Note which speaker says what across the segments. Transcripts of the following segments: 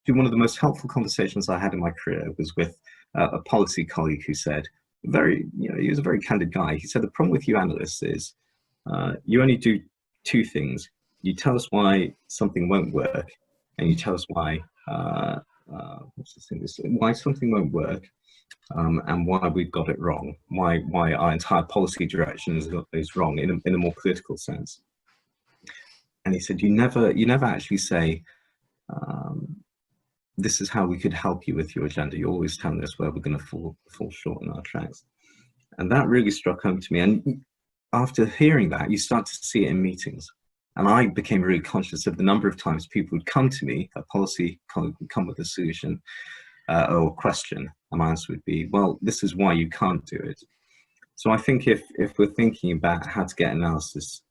Speaker 1: one of the most helpful conversations I had in my career was with a policy colleague who said, he was a very candid guy. He said, the problem with you analysts is you only do two things. You tell us why something won't work, and you tell us why why something won't work, and why we've got it wrong, why our entire policy direction is wrong in a more political sense. And he said, you never actually say, this is how we could help you with your agenda. You're always telling us where we're going to fall short in our tracks. And that really struck home to me. And after hearing that, you start to see it in meetings. And I became really conscious of the number of times people would come to me, a policy colleague would come with a solution or a question, and my answer would be, well, this is why you can't do it. So I think if we're thinking about how to get analysis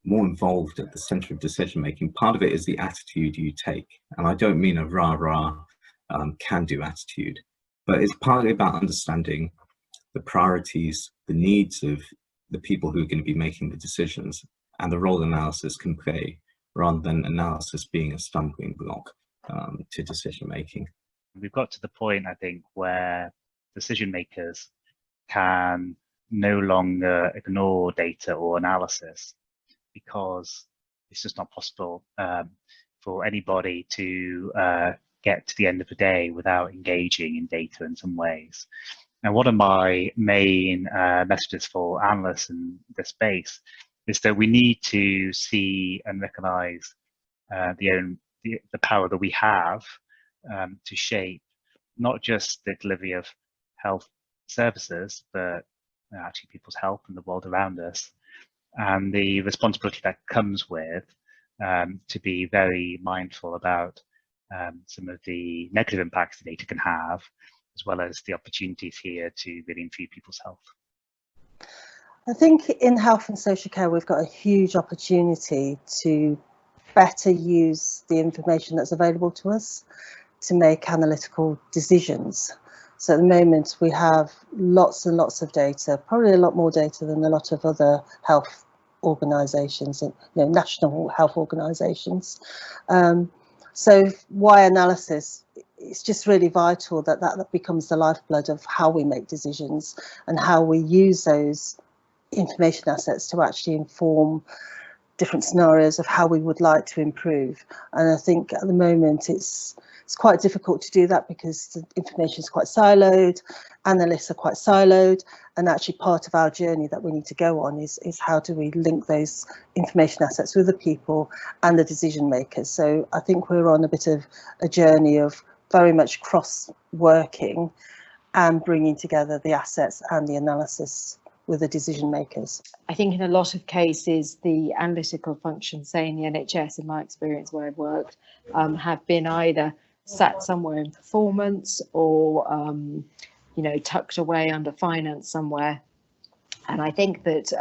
Speaker 1: more involved at the center of decision making, part of it is the attitude you take. And I don't mean a rah-rah can-do attitude, but it's partly about understanding the priorities, the needs of the people who are going to be making the decisions, and the role analysis can play, rather than analysis being a stumbling block to decision making.
Speaker 2: We've got to the point, I think, where decision makers can no longer ignore data or analysis, because it's just not possible for anybody to get to the end of the day without engaging in data in some ways. And one of my main messages for analysts in this space is that we need to see and recognize the power that we have to shape not just the delivery of health services, but actually people's health and the world around us, and the responsibility that comes with to be very mindful about some of the negative impacts the data can have, as well as the opportunities here to really improve people's health.
Speaker 3: I think in health and social care, we've got a huge opportunity to better use the information that's available to us to make analytical decisions. So at the moment, we have lots and lots of data, probably a lot more data than a lot of other health organisations, national health organisations. So why analysis? It's just really vital that becomes the lifeblood of how we make decisions and how we use those information assets to actually inform different scenarios of how we would like to improve. And I think at the moment it's quite difficult to do that because the information is quite siloed, analysts are quite siloed, and actually part of our journey that we need to go on is how do we link those information assets with the people and the decision makers. So I think we're on a bit of a journey of very much cross-working and bringing together the assets and the analysis with the decision makers.
Speaker 4: I think in a lot of cases, the analytical functions, say in the NHS, in my experience where I've worked, have been either sat somewhere in performance or, tucked away under finance somewhere. And I think that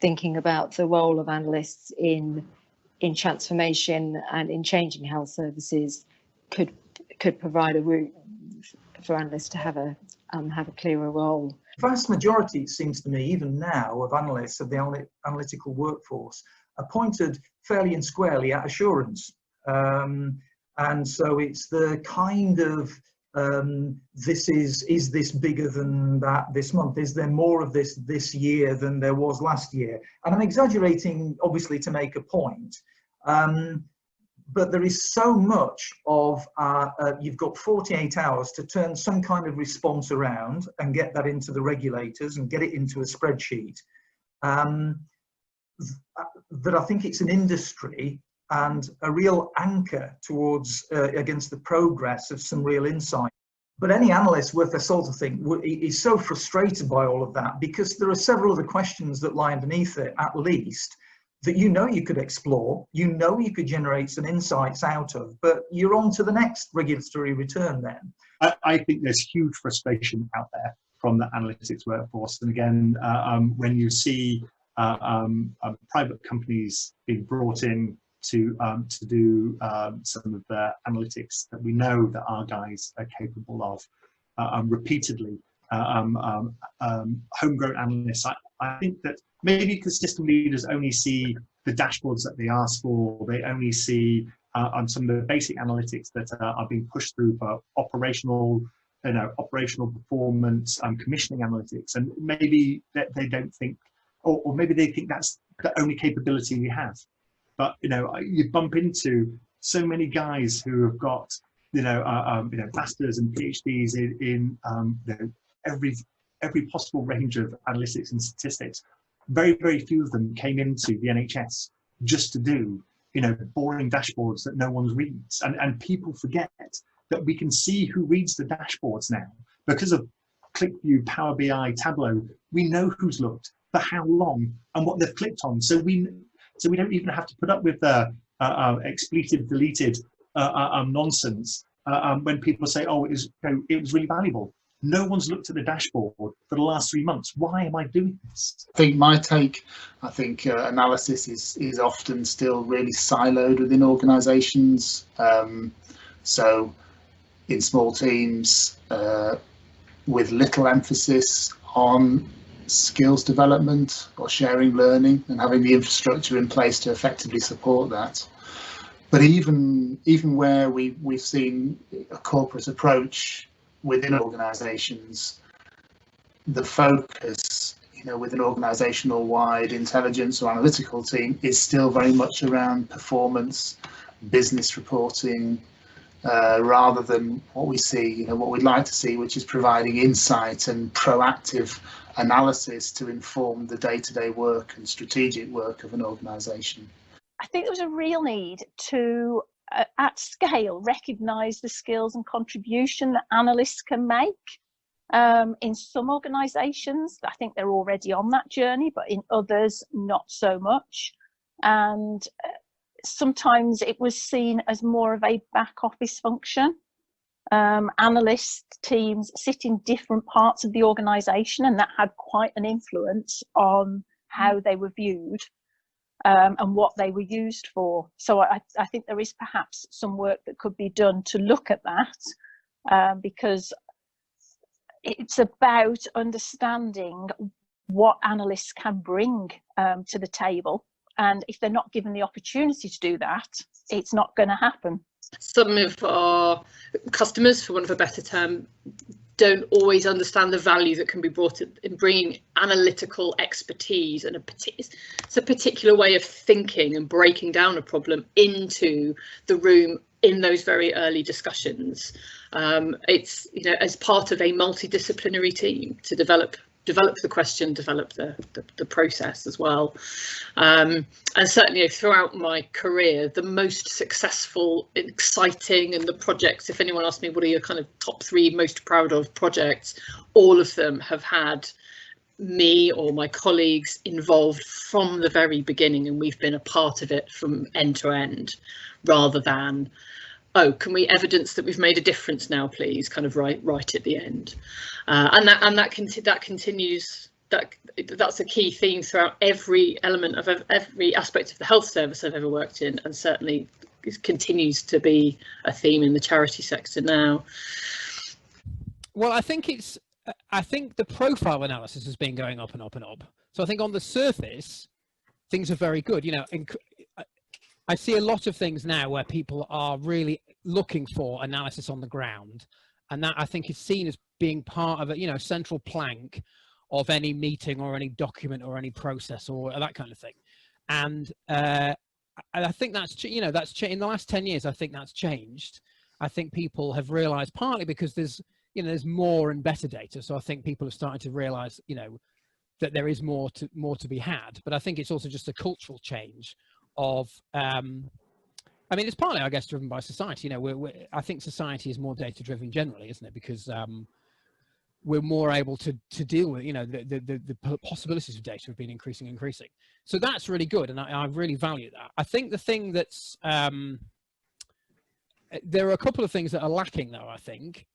Speaker 4: thinking about the role of analysts in transformation and in changing health services could provide a route for analysts to have a clearer role.
Speaker 5: The vast majority, it seems to me, even now, of analysts of the analytical workforce are pointed fairly and squarely at assurance. And so it's the kind of, is this bigger than that this month? Is there more of this year than there was last year? And I'm exaggerating, obviously, to make a point. But there is so much of, you've got 48 hours to turn some kind of response around and get that into the regulators and get it into a spreadsheet. That I think it's an industry and a real anchor towards, against the progress of some real insight. But any analyst worth their salt, I think, is so frustrated by all of that because there are several other questions that lie underneath it, at least, that you could explore, you could generate some insights out of, but you're on to the next regulatory return then.
Speaker 6: I think there's huge frustration out there from the analytics workforce. And again, when you see private companies being brought in to do some of the analytics that we know that our guys are capable of repeatedly, homegrown analysts, I think that maybe because system leaders only see the dashboards that they ask for, they only see on some of the basic analytics that are being pushed through for operational, operational performance and commissioning analytics, and maybe that they don't think, or maybe they think that's the only capability we have. But you bump into so many guys who have got masters and PhDs in every possible range of analytics and statistics. Very, very few of them came into the NHS just to do boring dashboards that no one reads, and people forget that we can see who reads the dashboards now because of ClickView, Power BI, Tableau. We know who's looked, for how long, and what they've clicked on. So we don't even have to put up with the expletive deleted nonsense when people say, oh, it was really valuable. No one's looked at the dashboard for the last 3 months. Why am I doing this?
Speaker 7: I think my take, analysis is often still really siloed within organisations. So in small teams with little emphasis on skills development or sharing learning and having the infrastructure in place to effectively support that. But even where we've seen a corporate approach within organisations, the focus, with an organisational wide intelligence or analytical team is still very much around performance, business reporting, rather than what we see, what we'd like to see, which is providing insight and proactive analysis to inform the day-to-day work and strategic work of an organisation.
Speaker 8: I think there was a real need to, at scale, recognise the skills and contribution that analysts can make. In some organisations, I think they're already on that journey, but in others, not so much. And sometimes it was seen as more of a back office function. Analyst teams sit in different parts of the organisation, and that had quite an influence on how they were viewed and what they were used for. So I think there is perhaps some work that could be done to look at that, because it's about understanding what analysts can bring to the table. And if they're not given the opportunity to do that, it's not going to happen.
Speaker 9: Some of our customers, for want of a better term, don't always understand the value that can be brought in bringing analytical expertise and it's a particular way of thinking and breaking down a problem into the room in those very early discussions. It's as part of a multidisciplinary team to develop the question, develop the process as well. And certainly throughout my career, the most successful, exciting, and the projects, if anyone asked me what are your kind of top 3 most proud of projects, all of them have had me or my colleagues involved from the very beginning, and we've been a part of it from end to end, rather than, oh, can we evidence that we've made a difference now, please, kind of right at the end. And that continues. That's a key theme throughout every element of every aspect of the health service I've ever worked in, and certainly it continues to be a theme in the charity sector now.
Speaker 10: Well, I think the profile analysis has been going up and up and up. So I think on the surface, things are very good. I see a lot of things now where people are really looking for analysis on the ground, and that I think is seen as being part of a central plank of any meeting or any document or any process or that kind of thing. And I think that's in the last 10 years. I think that's changed. I think people have realised, partly because there's more and better data. So I think people have started to realise that there is more to be had. But I think it's also just a cultural change of it's partly, I guess, driven by society. I think society is more data driven generally, isn't it? Because we're more able to deal with the possibilities of data have been increasing. So that's really good, and I really value that. I think the thing that's there are a couple of things that are lacking, though. I think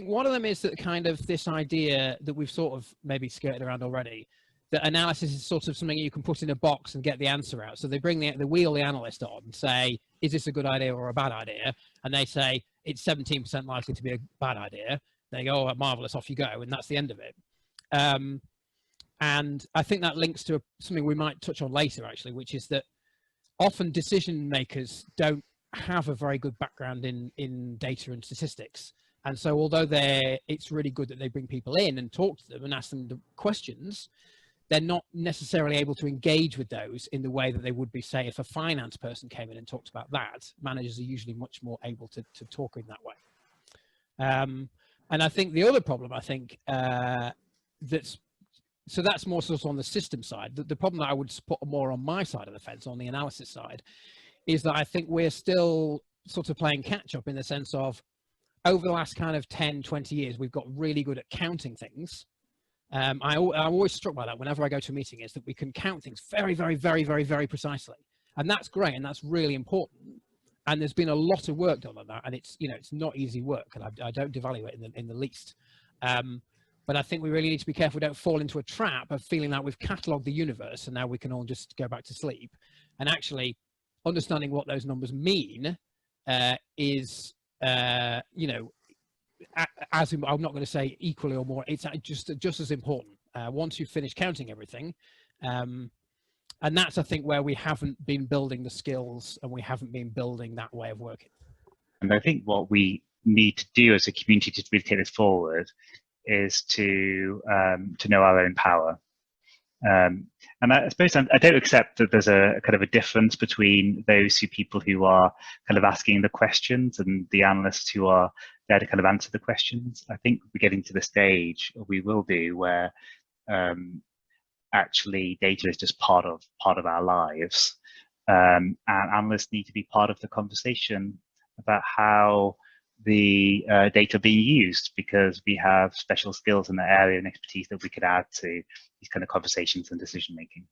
Speaker 10: one of them is that kind of this idea that we've sort of maybe skirted around already, that analysis is sort of something you can put in a box and get the answer out. So they bring the wheel the analyst on and say, is this a good idea or a bad idea? And they say it's 17% likely to be a bad idea. They go, oh, marvelous, off you go, and that's the end of it. And I think that links to something we might touch on later, actually, which is that often decision makers don't have a very good background in data and statistics. And so although it's really good that they bring people in and talk to them and ask them the questions, they're not necessarily able to engage with those in the way that they would be, say, if a finance person came in and talked about that. Managers are usually much more able to talk in that way. And I think the other problem, so that's more sort of on the system side. The problem that I would put more on my side of the fence, on the analysis side, is that I think we're still sort of playing catch up in the sense of, over the last kind of 10, 20 years, we've got really good at counting things. I'm always struck by that whenever I go to a meeting, is that we can count things very, very, very, very, very precisely. And that's great, and that's really important. And there's been a lot of work done on that, and it's not easy work, and I don't devalue it in the least. But I think we really need to be careful we don't fall into a trap of feeling like we've catalogued the universe and now we can all just go back to sleep. And actually understanding what those numbers mean is, as I'm not going to say equally or more, it's just as important once you've finished counting everything. And that's, I think, where we haven't been building the skills and we haven't been building that way of working.
Speaker 2: And I think what we need to do as a community to really take this forward is to know our own power. And I suppose I don't accept that there's a kind of a difference between those people who are kind of asking the questions and the analysts who are there to kind of answer the questions. I think we're getting to the stage, or we will do, where actually data is just part of our lives, and analysts need to be part of the conversation about how the data are being used, because we have special skills in that area and expertise that we could add to these kind of conversations and decision making.